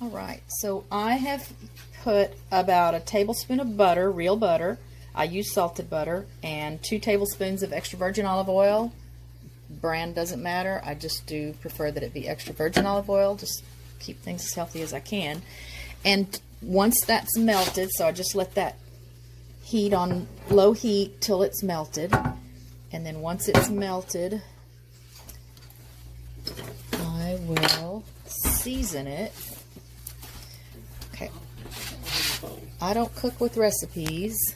All right, so I have put about a tablespoon of butter, real butter. I use salted butter, and 2 tablespoons of extra virgin olive oil. Brand doesn't matter. I just do prefer that it be extra virgin olive oil. Just keep things as healthy as I can. And once that's melted, so I just let that heat on low heat till it's melted. And then once it's melted, I will season it. Okay. I don't cook with recipes,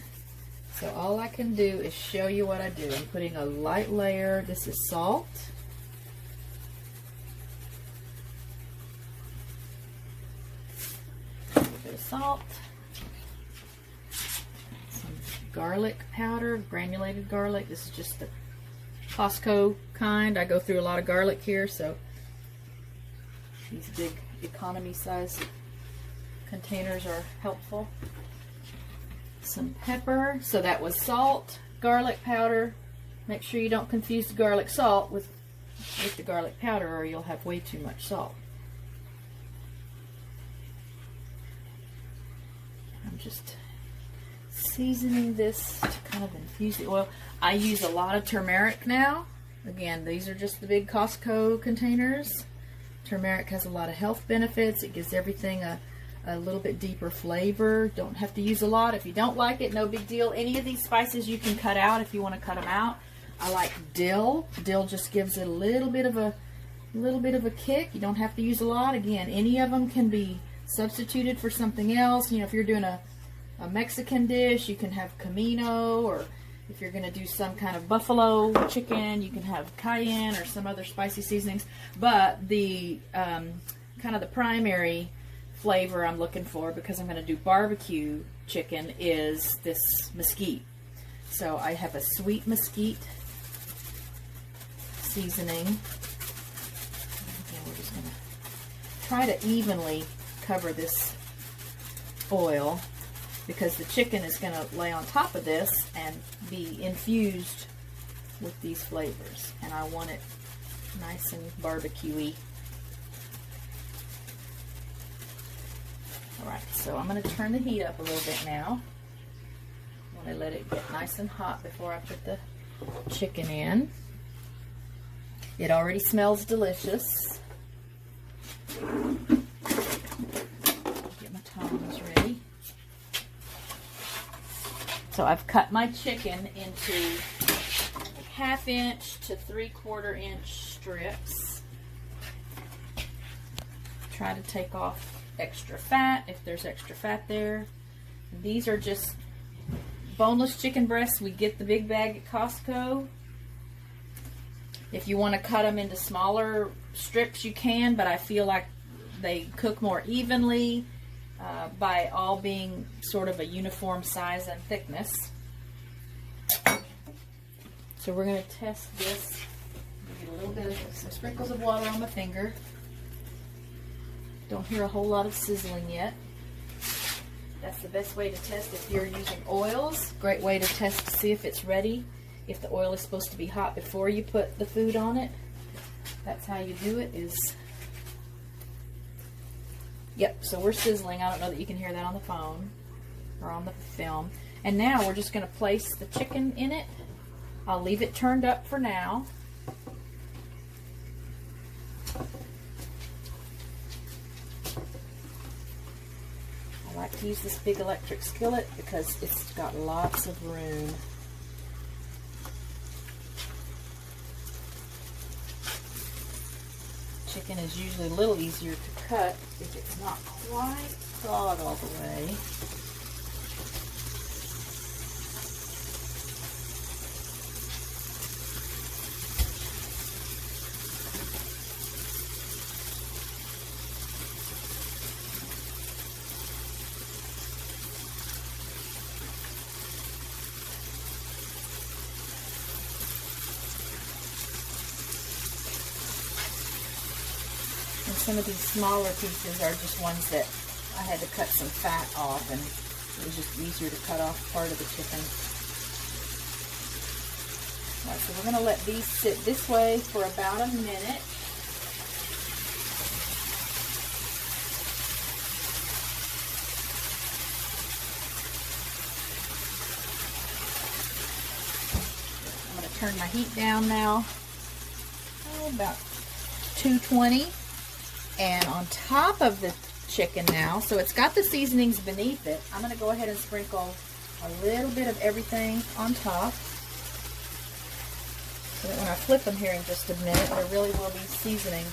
so all I can do is show you what I do. I'm putting a light layer. This is salt. A little bit of salt. Some garlic powder, granulated garlic. This is just the Costco kind. I go through a lot of garlic here, so these big economy size containers are helpful. Some pepper. So that was salt, garlic powder. Make sure you don't confuse the garlic salt with the garlic powder, or you'll have way too much salt. I'm just seasoning this to kind of infuse the oil. I use a lot of turmeric now. Again, these are just the big Costco containers. Turmeric has a lot of health benefits. It gives everything a little bit deeper flavor. Don't have to use a lot. If you don't like it, no big deal. Any of these spices you can cut out if you want to cut them out. I like dill. Dill just gives it a little bit of a kick. You don't have to use a lot. Again, any of them can be substituted for something else. You know, if you're doing a Mexican dish, you can have comino, or if you're going to do some kind of buffalo chicken, you can have cayenne or some other spicy seasonings. But the kind of the primary flavor I'm looking for, because I'm going to do barbecue chicken, is this mesquite. So I have a sweet mesquite seasoning. Again, we're just going to try to evenly cover this oil, because the chicken is going to lay on top of this and be infused with these flavors. And I want it nice and barbecue-y. Alright, so I'm going to turn the heat up a little bit now. I'm going to let it get nice and hot before I put the chicken in. It already smells delicious. Get my tongs ready. So I've cut my chicken into 1/2 inch to 3/4 inch strips. Try to take off extra fat if there's extra fat there. These are just boneless chicken breasts. We get the big bag at Costco. If you want to cut them into smaller strips, you can, but I feel like they cook more evenly by all being sort of a uniform size and thickness. So we're going to test this. Get a little bit of some sprinkles of water on my finger. Don't hear a whole lot of sizzling yet. That's the best way to test if you're using oils. Great way to test to see if it's ready. If the oil is supposed to be hot before you put the food on it. That's how you do it. Yep, so we're sizzling. I don't know that you can hear that on the phone or on the film. And now we're just going to place the chicken in it. I'll leave it turned up for now. I like to use this big electric skillet because it's got lots of room. Chicken is usually a little easier to cut if it's not quite thawed all the way. And some of these smaller pieces are just ones that I had to cut some fat off, and it was just easier to cut off part of the chicken. All right, so we're going to let these sit this way for about a minute. turn my heat down now. Oh, about 220. And on top of the chicken now, so it's got the seasonings beneath it, I'm going to go ahead and sprinkle a little bit of everything on top. So that when I flip them here in just a minute, there really will be seasoning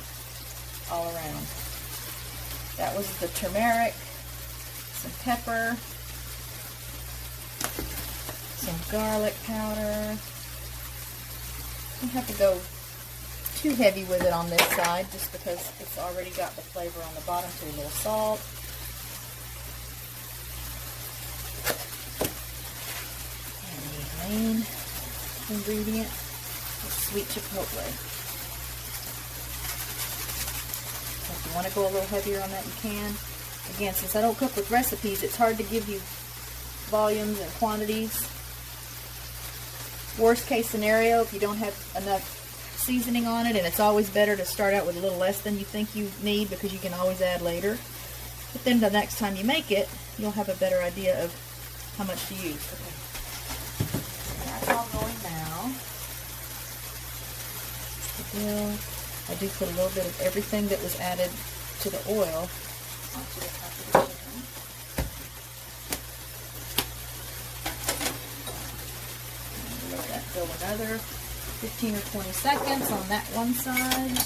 all around. That was the turmeric, some pepper, some garlic powder. Don't have to go too heavy with it on this side just because it's already got the flavor on the bottom too. A little salt. And the main ingredient is sweet chipotle. If you want to go a little heavier on that, you can. Again, since I don't cook with recipes, it's hard to give you volumes and quantities. Worst case scenario, if you don't have enough seasoning on it, and it's always better to start out with a little less than you think you need because you can always add later. But then the next time you make it, you'll have a better idea of how much to use. Okay. That's all going now. The dill. I do put a little bit of everything that was added to the oil onto the top of the chicken. And let that go another 15 or 20 seconds on that one side.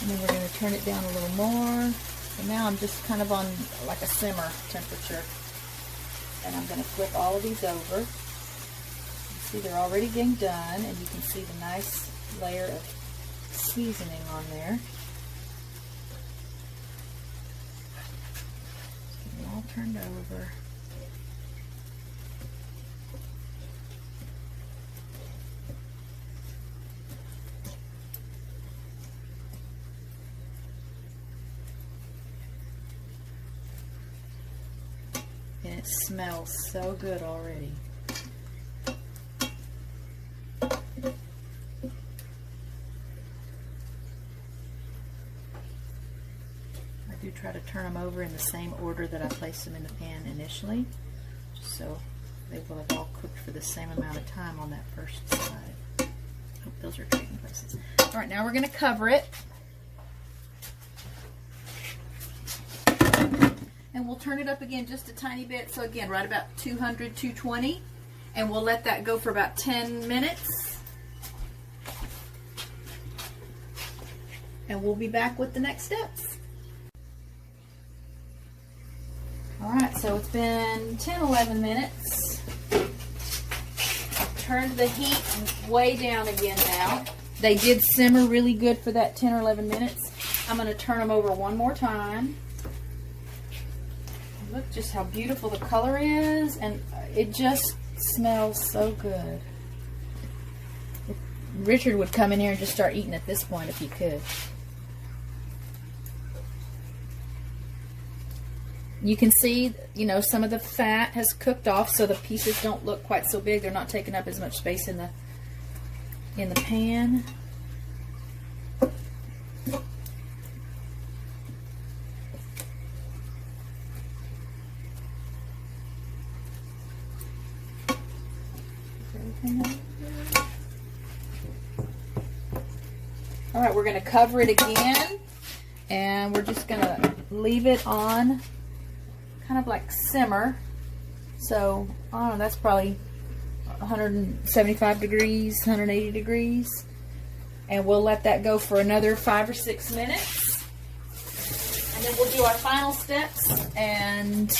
And then we're going to turn it down a little more. So now I'm just kind of on like a simmer temperature. And I'm going to flip all of these over. You see they're already getting done, and you can see the nice layer of seasoning on there. Get it all turned over. And it smells so good already. I do try to turn them over in the same order that I placed them in the pan initially, just so they will have all cooked for the same amount of time on that first side. Oh, those are trading places. All right, now we're going to cover it. And we'll turn it up again just a tiny bit. So again, right about 200, 220. And we'll let that go for about 10 minutes. And we'll be back with the next steps. Alright, so it's been 10, 11 minutes. I've turned the heat way down again now. They did simmer really good for that 10 or 11 minutes. I'm going to turn them over one more time. Look just how beautiful the color is, and it just smells so good. Richard would come in here and just start eating at this point if he could. You can see, you know, some of the fat has cooked off, so the pieces don't look quite so big. They're not taking up as much space in the pan. Alright, we're going to cover it again, and we're just going to leave it on kind of like simmer. So, I don't know, that's probably 175 degrees, 180 degrees. And we'll let that go for another 5 or 6 minutes. And then we'll do our final steps, and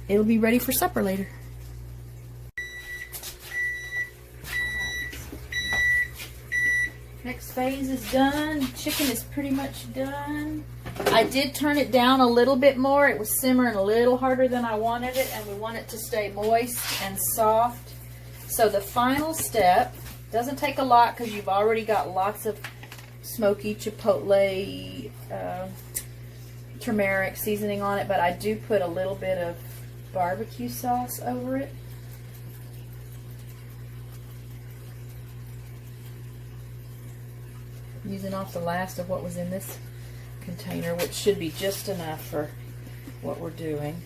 it'll be ready for supper later. Next phase is done. Chicken is pretty much done. I did turn it down a little bit more. It was simmering a little harder than I wanted it, and we want it to stay moist and soft. So the final step doesn't take a lot because you've already got lots of smoky chipotle, turmeric seasoning on it, but I do put a little bit of barbecue sauce over it. Using off the last of what was in this container, which should be just enough for what we're doing.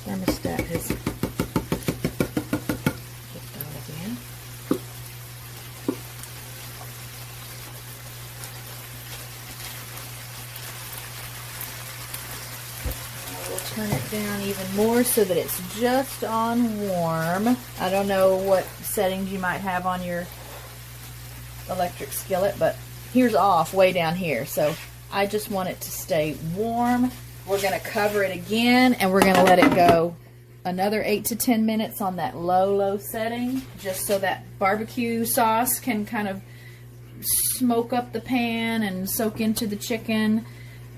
Thermostat has kicked on again. We'll turn it down even more so that it's just on warm. I don't know what settings you might have on your electric skillet, but here's off way down here. So I just want it to stay warm. We're going to cover it again, and we're going to let it go another 8 to 10 minutes on that low setting, just so that barbecue sauce can kind of smoke up the pan and soak into the chicken.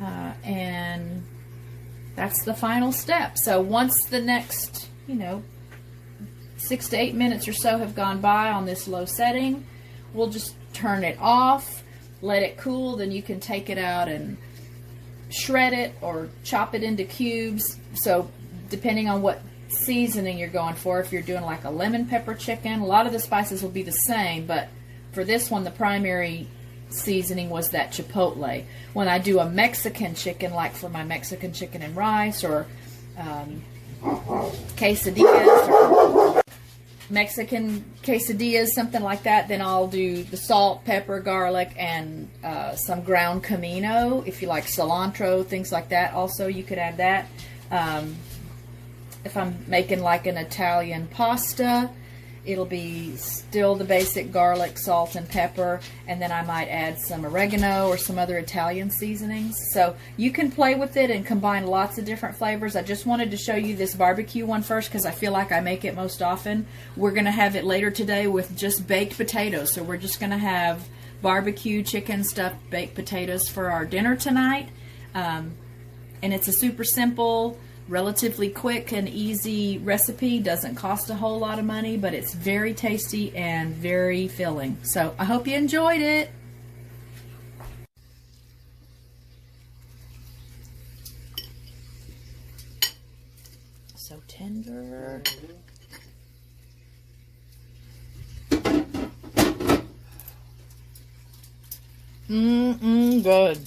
And that's the final step. So once the next, 6 to 8 minutes or so have gone by on this low setting, we'll just turn it off, let it cool, then you can take it out and shred it or chop it into cubes. So depending on what seasoning you're going for, if you're doing like a lemon pepper chicken, a lot of the spices will be the same, but for this one the primary seasoning was that chipotle. When I do a Mexican chicken, like for my Mexican chicken and rice, or quesadillas, or Mexican quesadillas, something like that, then I'll do the salt, pepper, garlic, and some ground comino. If you like cilantro, things like that, also you could add that. If I'm making like an Italian pasta, it'll be still the basic garlic, salt, and pepper, and then I might add some oregano or some other Italian seasonings. So you can play with it and combine lots of different flavors. I just wanted to show you this barbecue one first because I feel like I make it most often. We're going to have it later today with just baked potatoes. So we're just going to have barbecue chicken stuffed baked potatoes for our dinner tonight. And it's a super simple, relatively quick and easy recipe. Doesn't cost a whole lot of money, but it's very tasty and very filling. So I hope you enjoyed it. So tender. Good.